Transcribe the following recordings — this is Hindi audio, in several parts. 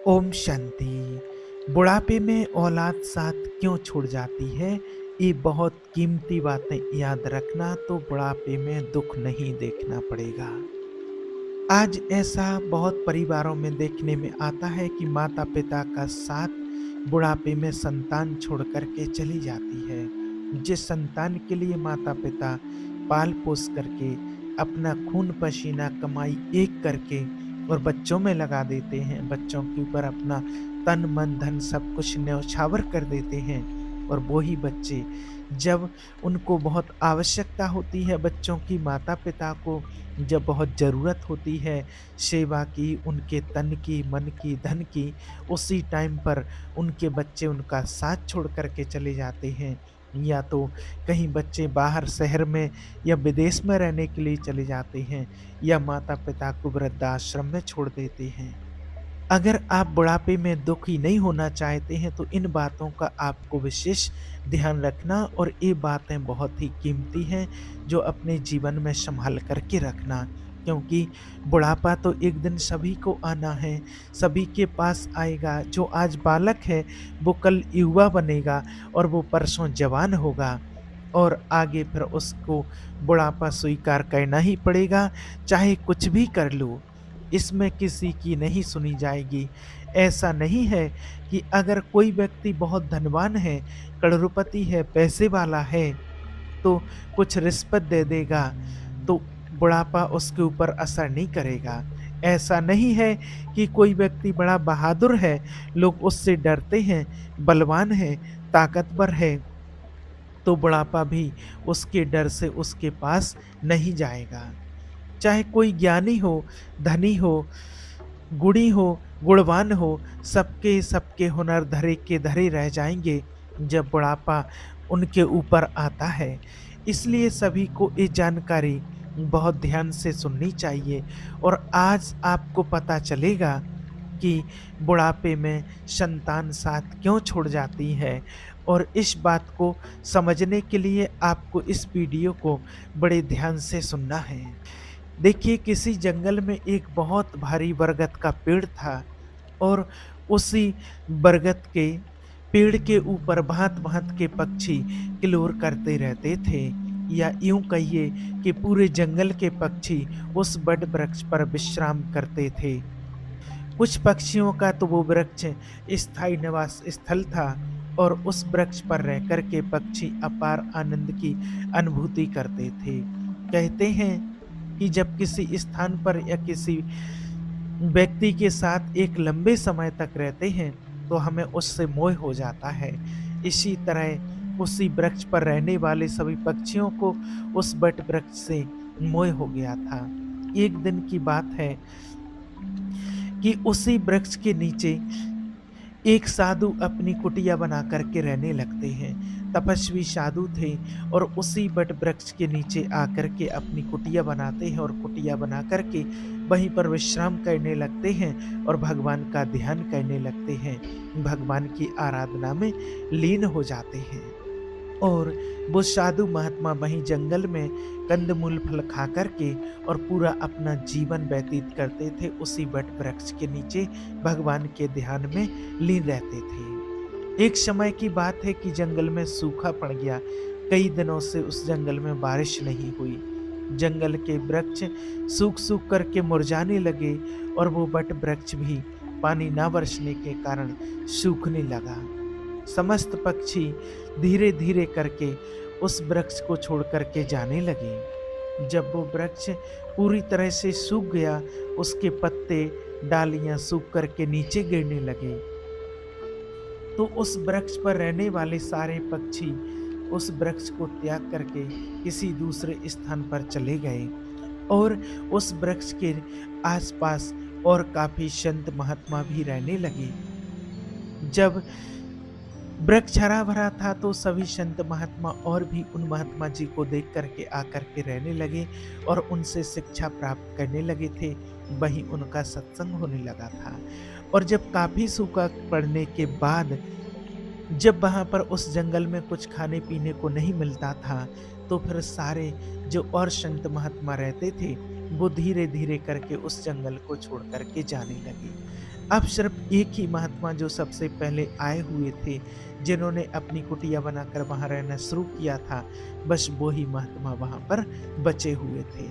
ओम शांति। बुढ़ापे में औलाद साथ क्यों छूट जाती है? ये बहुत कीमती बातें याद रखना, तो बुढ़ापे में दुख नहीं देखना पड़ेगा। आज ऐसा बहुत परिवारों में देखने में आता है कि माता पिता का साथ बुढ़ापे में संतान छोड़ कर के चली जाती है। जिस संतान के लिए माता पिता पाल पोस करके अपना खून पसीना कमाई एक करके और बच्चों में लगा देते हैं, बच्चों के ऊपर अपना तन मन धन सब कुछ न्यौछावर कर देते हैं, और वो ही बच्चे जब उनको बहुत आवश्यकता होती है, बच्चों की माता पिता को जब बहुत ज़रूरत होती है सेवा की, उनके तन की, मन की, धन की, उसी टाइम पर उनके बच्चे उनका साथ छोड़ कर के चले जाते हैं। या तो कहीं बच्चे बाहर शहर में या विदेश में रहने के लिए चले जाते हैं, या माता-पिता को वृद्धाश्रम में छोड़ देते हैं। अगर आप बुढ़ापे में दुखी नहीं होना चाहते हैं, तो इन बातों का आपको विशेष ध्यान रखना, और ये बातें बहुत ही कीमती हैं जो अपने जीवन में संभाल कर के रखना। क्योंकि बुढ़ापा तो एक दिन सभी को आना है, सभी के पास आएगा। जो आज बालक है वो कल युवा बनेगा, और वो परसों जवान होगा, और आगे फिर उसको बुढ़ापा स्वीकार करना ही पड़ेगा, चाहे कुछ भी कर लो। इसमें किसी की नहीं सुनी जाएगी। ऐसा नहीं है कि अगर कोई व्यक्ति बहुत धनवान है, करोड़पति है, पैसे वाला है, तो कुछ रिश्वत दे देगा, तो बुढ़ापा उसके ऊपर असर नहीं करेगा। ऐसा नहीं है कि कोई व्यक्ति बड़ा बहादुर है, लोग उससे डरते हैं, बलवान है, ताकतवर है, तो बुढ़ापा भी उसके डर से उसके पास नहीं जाएगा। चाहे कोई ज्ञानी हो, धनी हो, गुणी हो, गुणवान हो, सबके सबके हुनर धरे के धरे रह जाएँगे जब बुढ़ापा उनके ऊपर आता है। इसलिए सभी को ये जानकारी बहुत ध्यान से सुननी चाहिए, और आज आपको पता चलेगा कि बुढ़ापे में संतान साथ क्यों छोड़ जाती है। और इस बात को समझने के लिए आपको इस वीडियो को बड़े ध्यान से सुनना है। देखिए, किसी जंगल में एक बहुत भारी बरगद का पेड़ था, और उसी बरगद के पेड़ के ऊपर भांत-भांत के पक्षी किलोर करते रहते थे, या यूँ कहिए कि पूरे जंगल के पक्षी उस बट वृक्ष पर विश्राम करते थे। कुछ पक्षियों का तो वो वृक्ष स्थायी निवास स्थल था, और उस वृक्ष पर रह कर के पक्षी अपार आनंद की अनुभूति करते थे। कहते हैं कि जब किसी स्थान पर या किसी व्यक्ति के साथ एक लंबे समय तक रहते हैं, तो हमें उससे मोह हो जाता है। इसी तरह उसी वृक्ष पर रहने वाले सभी पक्षियों को उस बट वृक्ष से मोह हो गया था। एक दिन की बात है कि उसी वृक्ष के नीचे एक साधु अपनी कुटिया बना कर के रहने लगते हैं। तपस्वी साधु थे, और उसी बट वृक्ष के नीचे आकर के अपनी कुटिया बनाते हैं, और कुटिया बना कर के वहीं पर विश्राम करने लगते हैं, और भगवान का ध्यान करने लगते हैं, भगवान की आराधना में लीन हो जाते हैं। और वो साधु महात्मा वहीं जंगल में कंदमूल फल खा कर के और पूरा अपना जीवन व्यतीत करते थे, उसी वट वृक्ष के नीचे भगवान के ध्यान में लीन रहते थे। एक समय की बात है कि जंगल में सूखा पड़ गया। कई दिनों से उस जंगल में बारिश नहीं हुई। जंगल के वृक्ष सूख सूख करके मुरझाने लगे, और वो वट वृक्ष भी पानी ना बरसने के कारण सूखने लगा। समस्त पक्षी धीरे धीरे करके उस वृक्ष को छोड़ करके जाने लगे। जब वो वृक्ष पूरी तरह से सूख गया, उसके पत्ते डालियां सूख करके नीचे गिरने लगे, तो उस वृक्ष पर रहने वाले सारे पक्षी उस वृक्ष को त्याग करके किसी दूसरे स्थान पर चले गए, और उस वृक्ष के आसपास और काफी संत महात्मा भी रहने लगे। जब वृक्ष हरा भरा था, तो सभी संत महात्मा और भी उन महात्मा जी को देख करके आकर के रहने लगे, और उनसे शिक्षा प्राप्त करने लगे थे। वहीं उनका सत्संग होने लगा था। और जब काफी सूखा पड़ने के बाद, जब वहां पर उस जंगल में कुछ खाने पीने को नहीं मिलता था, तो फिर सारे जो और संत महात्मा रहते थे, वो धीरे धीरे करके उस जंगल को छोड़ करके जाने लगे। अब सिर्फ एक ही महात्मा जो सबसे पहले आए हुए थे, जिन्होंने अपनी कुटिया बनाकर वहाँ रहना शुरू किया था, बस वो ही महात्मा वहाँ पर बचे हुए थे।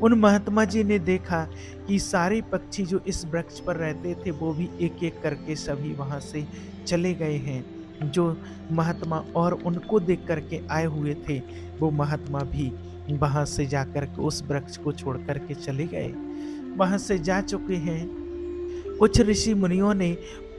उन महात्मा जी ने देखा कि सारे पक्षी जो इस वृक्ष पर रहते थे, वो भी एक-एक करके सभी वहाँ से चले गए हैं। जो महात्मा और उनको देख कर के आए हुए थे, वो महात्मा भी वहाँ से जाकर के उस वृक्ष को छोड़ कर के चले गए। वहाँ से जा चुके हैं। कुछ ऋषि मुनियों ने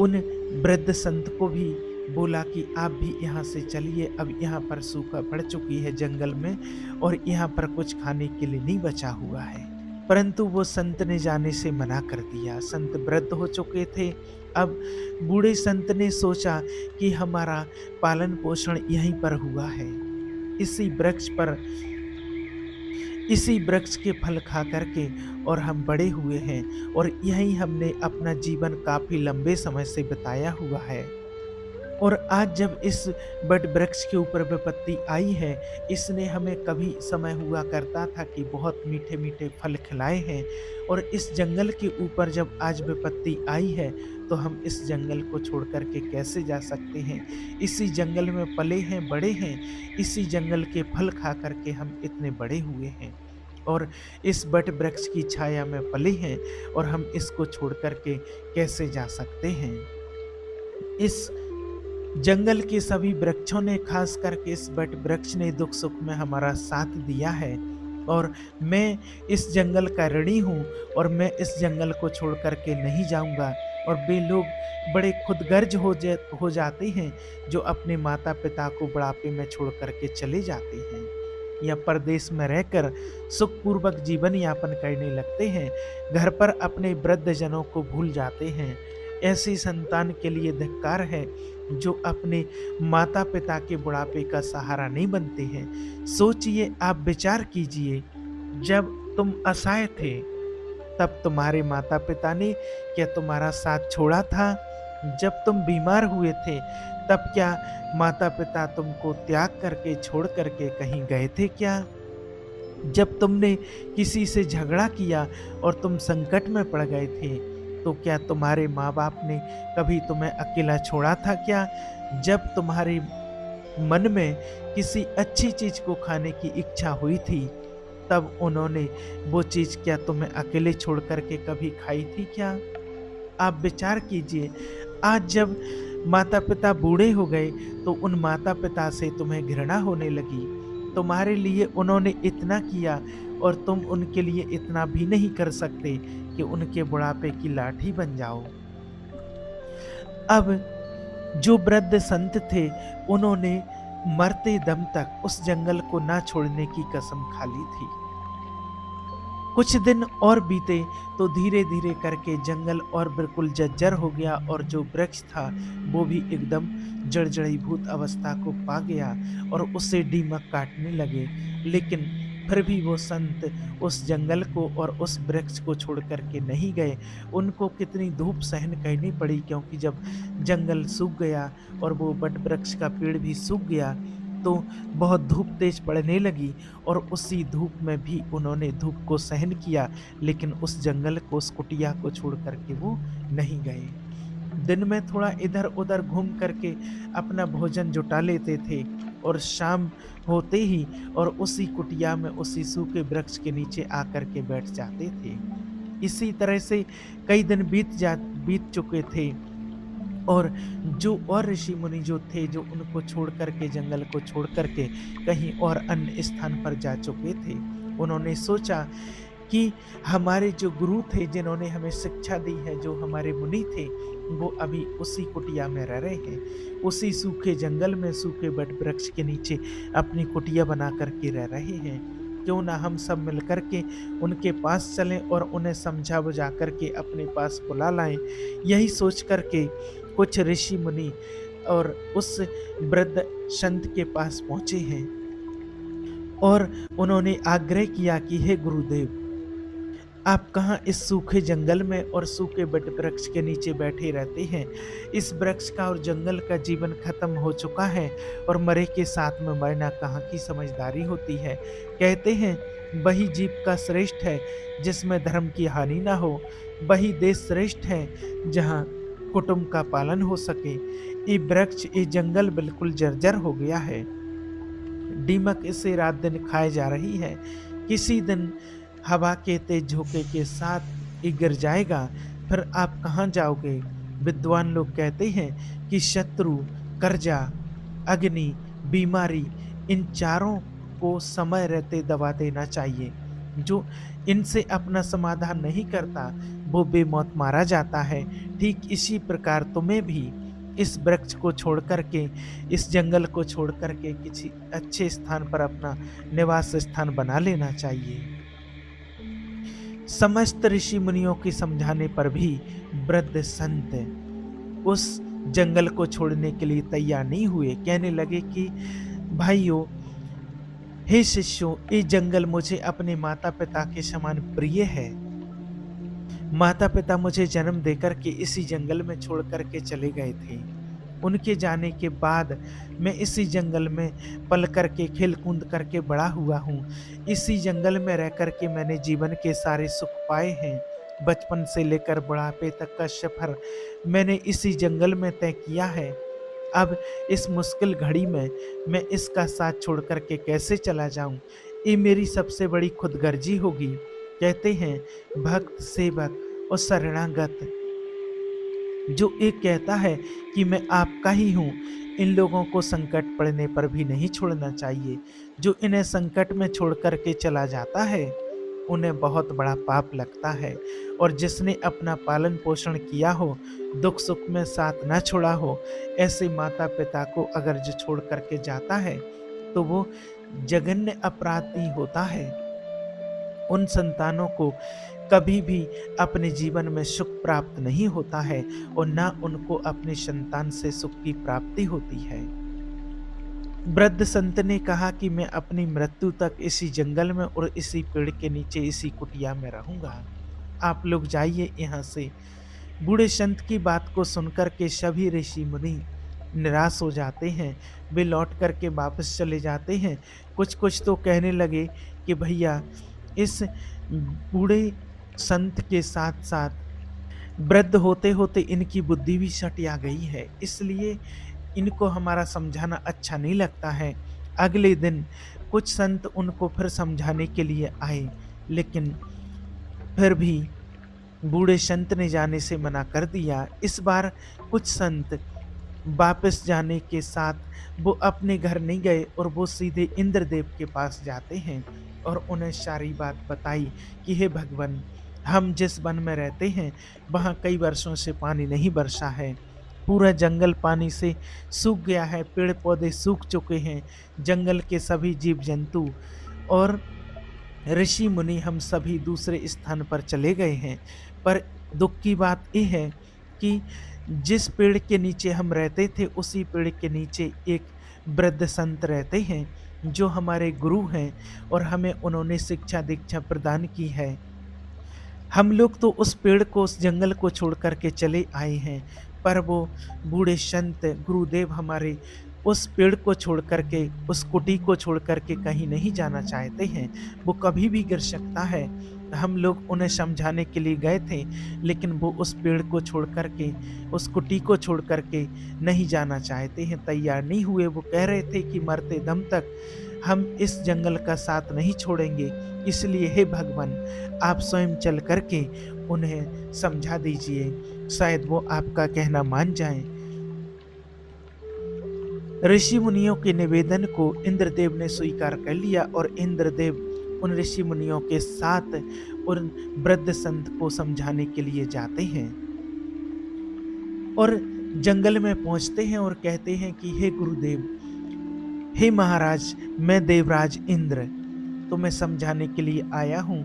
उन वृद्ध संत को भी बोला कि आप भी यहाँ से चलिए, अब यहाँ पर सूखा पड़ चुकी है जंगल में और यहाँ पर कुछ खाने के लिए नहीं बचा हुआ है। परंतु वो संत ने जाने से मना कर दिया। संत वृद्ध हो चुके थे। अब बूढ़े संत ने सोचा कि हमारा पालन पोषण यहीं पर हुआ है, इसी वृक्ष पर, इसी वृक्ष के फल खा करके और हम बड़े हुए हैं और यहीं हमने अपना जीवन काफी लंबे समय से बिताया हुआ है। और आज जब इस बट वृक्ष के ऊपर विपत्ति आई है, इसने हमें कभी समय हुआ करता था कि बहुत मीठे मीठे फल खिलाए हैं, और इस जंगल के ऊपर जब आज विपत्ति आई है, तो हम इस जंगल को छोड़ कर के कैसे जा सकते हैं। इसी जंगल में पले हैं, बड़े हैं, इसी जंगल के फल खा कर के हम इतने बड़े हुए हैं और इस बट वृक्ष की छाया में पले हैं, और हम इसको छोड़ कर के कैसे जा सकते हैं। इस जंगल के सभी वृक्षों ने, खास करके इस बट वृक्ष ने दुख सुख में हमारा साथ दिया है, और मैं इस जंगल का ऋणी हूँ और मैं इस जंगल को छोड़ कर के नहीं जाऊँगा। और वे लोग बड़े खुदगर्ज हो जाते हैं जो अपने माता पिता को बुढ़ापे में छोड़ कर के चले जाते हैं या परदेश में रहकर सुखपूर्वक जीवन यापन करने लगते हैं, घर पर अपने वृद्धजनों को भूल जाते हैं। ऐसी संतान के लिए धिक्कार है जो अपने माता पिता के बुढ़ापे का सहारा नहीं बनते हैं। सोचिए, आप विचार कीजिए, जब तुम असहाय थे तब तुम्हारे माता पिता ने क्या तुम्हारा साथ छोड़ा था? जब तुम बीमार हुए थे तब क्या माता पिता तुमको त्याग करके, छोड़ करके कहीं गए थे क्या? जब तुमने किसी से झगड़ा किया और तुम संकट में पड़ गए थे, तो क्या तुम्हारे माँ बाप ने कभी तुम्हें अकेला छोड़ा था क्या? जब तुम्हारे मन में किसी अच्छी चीज को खाने की इच्छा हुई थी, तब उन्होंने वो चीज क्या तुम्हें अकेले छोड़ करके कभी खाई थी क्या? आप विचार कीजिए, आज जब माता पिता बूढ़े हो गए तो उन माता पिता से तुम्हें घृणा होने लगी। तुम्हारे लिए उन्होंने इतना किया और तुम उनके लिए इतना भी नहीं कर सकते कि उनके बुढ़ापे की लाठी बन जाओ। अब जो वृद्ध संत थे, उन्होंने मरते दम तक उस जंगल को ना छोड़ने की कसम खा ली थी। कुछ दिन और बीते तो धीरे धीरे करके जंगल और बिल्कुल जर्जर हो गया और जो वृक्ष था वो भी एकदम जर्जरीभूत अवस्था को पा गया और उससे दीमक काटने लगे। लेकिन फिर भी वो संत उस जंगल को और उस वृक्ष को छोड़ करके नहीं गए। उनको कितनी धूप सहन करनी पड़ी, क्योंकि जब जंगल सूख गया और वो बट वृक्ष का पेड़ भी सूख गया तो बहुत धूप तेज पड़ने लगी और उसी धूप में भी उन्होंने धूप को सहन किया, लेकिन उस जंगल को, उस कुटिया को छोड़ करके वो नहीं गए। दिन में थोड़ा इधर उधर घूम करके अपना भोजन जुटा लेते थे और शाम होते ही और उसी कुटिया में, उसी सूखे वृक्ष के नीचे आकर के बैठ जाते थे। इसी तरह से कई दिन बीत चुके थे और जो और ऋषि मुनि जो थे, जो उनको छोड़ करके, जंगल को छोड़ करके कहीं और अन्य स्थान पर जा चुके थे, उन्होंने सोचा कि हमारे जो गुरु थे, जिन्होंने हमें शिक्षा दी है, जो हमारे मुनि थे, वो अभी उसी कुटिया में रह रहे हैं, उसी सूखे जंगल में, सूखे बट वृक्ष के नीचे अपनी कुटिया बना करके रह रहे हैं। क्यों ना हम सब मिल कर के उनके पास चलें और उन्हें समझा बुझा करके अपने पास बुला लाएं। यही सोच करके कुछ ऋषि मुनि और उस वृद्ध संत के पास पहुंचे हैं और उन्होंने आग्रह किया कि हे गुरुदेव, आप कहाँ इस सूखे जंगल में और सूखे बट वृक्ष के नीचे बैठे रहते हैं? इस वृक्ष का और जंगल का जीवन खत्म हो चुका है और मरे के साथ में मरना कहाँ की समझदारी होती है। कहते हैं वही जीविका श्रेष्ठ है जिसमें धर्म की हानि ना हो। वही देश श्रेष्ठ है जहाँ कुटुंब का पालन हो सके। ये वृक्ष, ये जंगल बिल्कुल जर्जर हो गया है। दीमक इसे रात दिन खाए जा रही है। किसी दिन हवा के तेज झोंके के साथ ये गिर जाएगा, फिर आप कहाँ जाओगे? विद्वान लोग कहते हैं कि शत्रु, कर्जा, अग्नि, बीमारी, इन चारों को समय रहते दबा देना चाहिए। जो इनसे अपना समाधान नहीं करता, वो बेमौत मारा जाता है। ठीक इसी प्रकार तुम्हें भी इस वृक्ष को छोड़ कर के, इस जंगल को छोड़ कर के किसी अच्छे स्थान पर अपना निवास स्थान बना लेना चाहिए। समस्त ऋषि मुनियों के समझाने पर भी वृद्ध संत उस जंगल को छोड़ने के लिए तैयार नहीं हुए। कहने लगे कि भाइयों, हे शिष्यों, ये जंगल मुझे अपने माता पिता के समान प्रिय है। माता पिता मुझे जन्म देकर के इसी जंगल में छोड़ कर के चले गए थे। उनके जाने के बाद मैं इसी जंगल में पल कर के, खेल कूद करके बड़ा हुआ हूँ। इसी जंगल में रह कर के मैंने जीवन के सारे सुख पाए हैं। बचपन से लेकर बुढ़ापे तक का सफर मैंने इसी जंगल में तय किया है। अब इस मुश्किल घड़ी में मैं इसका साथ छोड़ कर के कैसे चला जाऊं? ये मेरी सबसे बड़ी खुदगर्जी होगी। कहते हैं भक्त, सेवक और शरणागत, जो एक कहता है कि मैं आपका ही हूँ, इन लोगों को संकट पड़ने पर भी नहीं छोड़ना चाहिए। जो इन्हें संकट में छोड़ कर के चला जाता है, उन्हें बहुत बड़ा पाप लगता है। और जिसने अपना पालन पोषण किया हो, दुख सुख में साथ न छोड़ा हो, ऐसे माता पिता को अगर जो छोड़ करके जाता है, तो वो जघन्य अपराधी होता है। उन संतानों को कभी भी अपने जीवन में सुख प्राप्त नहीं होता है और ना उनको अपने संतान से सुख की प्राप्ति होती है। वृद्ध संत ने कहा कि मैं अपनी मृत्यु तक इसी जंगल में और इसी पेड़ के नीचे, इसी कुटिया में रहूंगा। आप लोग जाइए यहाँ से। बूढ़े संत की बात को सुनकर के सभी ऋषि मुनि निराश हो जाते हैं। वे लौट करके वापस चले जाते हैं। कुछ कुछ तो कहने लगे कि भैया, इस बूढ़े संत के साथ साथ वृद्ध होते होते इनकी बुद्धि भी सटिया गई है, इसलिए इनको हमारा समझाना अच्छा नहीं लगता है। अगले दिन कुछ संत उनको फिर समझाने के लिए आए, लेकिन फिर भी बूढ़े संत ने जाने से मना कर दिया। इस बार कुछ संत वापस जाने के साथ वो अपने घर नहीं गए और वो सीधे इंद्रदेव के पास जाते हैं और उन्हें सारी बात बताई कि हे भगवान, हम जिस वन में रहते हैं वहाँ कई वर्षों से पानी नहीं बरसा है। पूरा जंगल पानी से सूख गया है, पेड़ पौधे सूख चुके हैं, जंगल के सभी जीव जंतु और ऋषि मुनि हम सभी दूसरे स्थान पर चले गए हैं। पर दुख की बात यह है कि जिस पेड़ के नीचे हम रहते थे, उसी पेड़ के नीचे एक वृद्ध संत रहते हैं जो हमारे गुरु हैं और हमें उन्होंने शिक्षा दीक्षा प्रदान की है। हम लोग तो उस पेड़ को, उस जंगल को छोड़ कर के चले आए हैं, पर वो बूढ़े संत गुरुदेव हमारे उस पेड़ को छोड़ कर के, उस कुटी को छोड़ कर के कहीं नहीं जाना चाहते हैं। वो कभी भी गिर सकता है। हम लोग उन्हें समझाने के लिए गए थे, लेकिन वो उस पेड़ को छोड़ कर के, उस कुटी को छोड़ कर के नहीं जाना चाहते हैं, तैयार नहीं हुए। वो कह रहे थे कि मरते दम तक हम इस जंगल का साथ नहीं छोड़ेंगे। इसलिए हे भगवान, आप स्वयं चल करके उन्हें समझा दीजिए, शायद वो आपका कहना मान जाएं। ऋषि मुनियों के निवेदन को इंद्रदेव ने स्वीकार कर लिया और इंद्रदेव उन ऋषि मुनियों के साथ उन वृद्ध संत को समझाने के लिए जाते हैं और जंगल में पहुंचते हैं और कहते हैं कि हे गुरुदेव, हे महाराज, मैं देवराज इंद्र तुम्हें समझाने के लिए आया हूँ।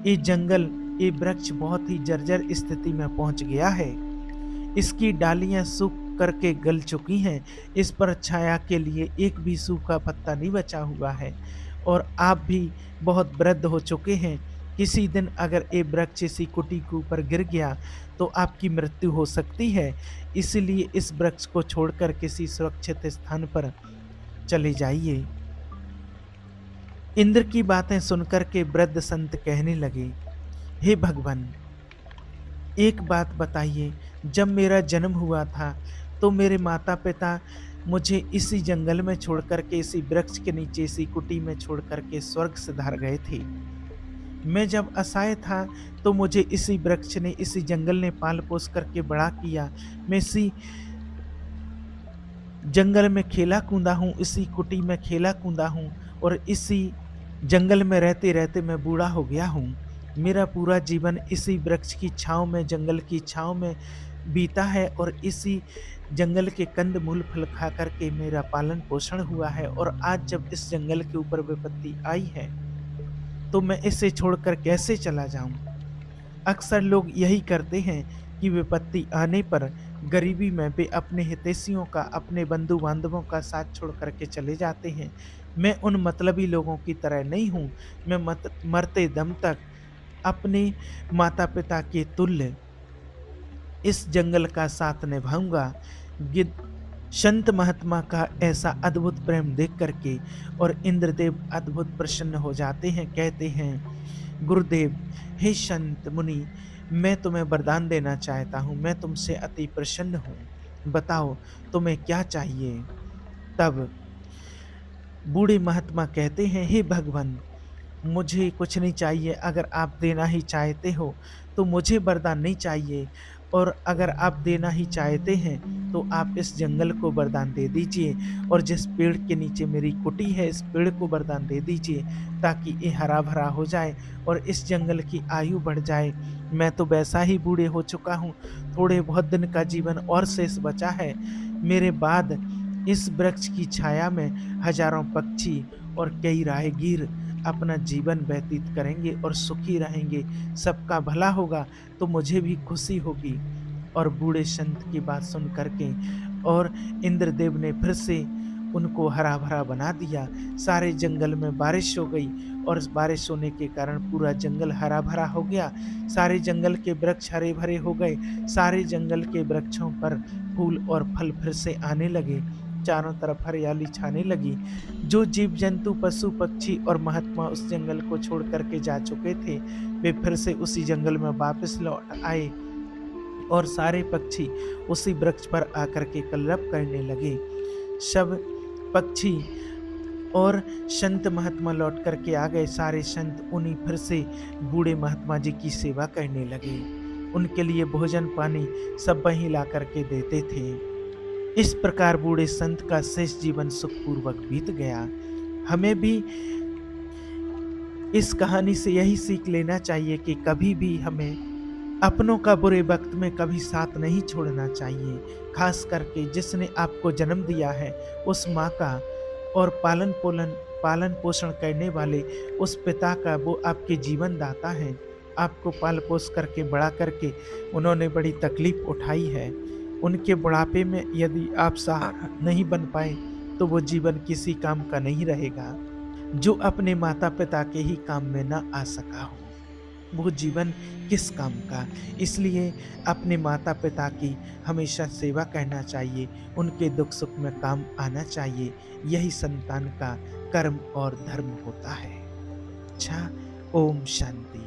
ये जंगल, ये वृक्ष बहुत ही जर्जर स्थिति में पहुंच गया है। इसकी डालियां सूख करके गल चुकी हैं। इस पर छाया के लिए एक भी सूखा पत्ता नहीं बचा हुआ है और आप भी बहुत वृद्ध हो चुके हैं। किसी दिन अगर ये वृक्ष इसी कुटी के ऊपर गिर गया तो आपकी मृत्यु हो सकती है। इसलिए इस वृक्ष को छोड़कर किसी सुरक्षित स्थान पर चले जाइए। इंद्र की बातें सुनकर के वृद्ध संत कहने लगे, हे भगवान, एक बात बताइए, जब मेरा जन्म हुआ था तो मेरे माता पिता मुझे इसी जंगल में छोड़ कर के, इसी वृक्ष के नीचे, इसी कुटी में छोड़ कर के स्वर्ग सिधार गए थे। मैं जब असहाय था तो मुझे इसी वृक्ष ने, इसी जंगल ने पाल पोस करके बड़ा किया। मैं इसी जंगल में खेला कूदा हूँ, इसी कुटी में खेला कूदा हूँ और इसी जंगल में रहते रहते मैं बूढ़ा हो गया हूँ। मेरा पूरा जीवन इसी वृक्ष की छाँव में, जंगल की छाँव में बीता है और इसी जंगल के कंद मूल फल खा करके मेरा पालन पोषण हुआ है, और आज जब इस जंगल के ऊपर विपत्ति आई है तो मैं इसे छोड़कर कैसे चला जाऊं। अक्सर लोग यही करते हैं कि विपत्ति आने पर गरीबी में वे अपने हितैषियों का, अपने बंधु बांधवों का साथ छोड़ करके चले जाते हैं। मैं उन मतलबी लोगों की तरह नहीं हूँ। मैं मरते दम तक अपने माता पिता के तुल्य इस जंगल का साथ निभाऊंगा। गिद्ध संत महात्मा का ऐसा अद्भुत प्रेम देख करके और इंद्रदेव अद्भुत प्रसन्न हो जाते हैं। कहते हैं, गुरुदेव, हे संत मुनि, मैं तुम्हें वरदान देना चाहता हूँ, मैं तुमसे अति प्रसन्न हूँ, बताओ तुम्हें क्या चाहिए। तब बूढ़े महात्मा कहते हैं, हे भगवान, मुझे कुछ नहीं चाहिए। अगर आप देना ही चाहते हो तो मुझे वरदान नहीं चाहिए, और अगर आप देना ही चाहते हैं तो आप इस जंगल को वरदान दे दीजिए, और जिस पेड़ के नीचे मेरी कुटी है इस पेड़ को वरदान दे दीजिए, ताकि ये हरा भरा हो जाए और इस जंगल की आयु बढ़ जाए। मैं तो वैसा ही बूढ़े हो चुका हूँ, थोड़े बहुत दिन का जीवन और शेष बचा है। मेरे बाद इस वृक्ष की छाया में हजारों पक्षी और कई राहगीर अपना जीवन व्यतीत करेंगे और सुखी रहेंगे। सबका भला होगा तो मुझे भी खुशी होगी। और बूढ़े संत की बात सुन करके और इंद्रदेव ने फिर से उनको हरा भरा बना दिया। सारे जंगल में बारिश हो गई और इस बारिश होने के कारण पूरा जंगल हरा भरा हो गया। सारे जंगल के वृक्ष हरे भरे हो गए। सारे जंगल के वृक्षों पर फूल और फल फिर से आने लगे। चारों तरफ हरियाली छाने लगी। जो जीव जंतु, पशु पक्षी और महात्मा उस जंगल को छोड़ करके जा चुके थे, वे फिर से उसी जंगल में वापस लौट आए और सारे पक्षी उसी वृक्ष पर आकर के कलरव करने लगे। सब पक्षी और संत महात्मा लौट करके आ गए। सारे संत उन्हीं फिर से बूढ़े महात्मा जी की सेवा करने लगे। उनके लिए भोजन पानी सब वहीं ला करके देते थे। इस प्रकार बूढ़े संत का शेष जीवन सुखपूर्वक बीत गया। हमें भी इस कहानी से यही सीख लेना चाहिए कि कभी भी हमें अपनों का बुरे वक्त में कभी साथ नहीं छोड़ना चाहिए। खास करके जिसने आपको जन्म दिया है उस माँ का, और पालन पोषण करने वाले उस पिता का, वो आपके जीवन दाता हैं। आपको पाल पोस करके बड़ा करके उन्होंने बड़ी तकलीफ उठाई है। उनके बुढ़ापे में यदि आप सहारा नहीं बन पाए तो वो जीवन किसी काम का नहीं रहेगा। जो अपने माता पिता के ही काम में ना आ सका हो वो जीवन किस काम का। इसलिए अपने माता पिता की हमेशा सेवा करना चाहिए, उनके दुख सुख में काम आना चाहिए। यही संतान का कर्म और धर्म होता है। अच्छा, ओम शांति।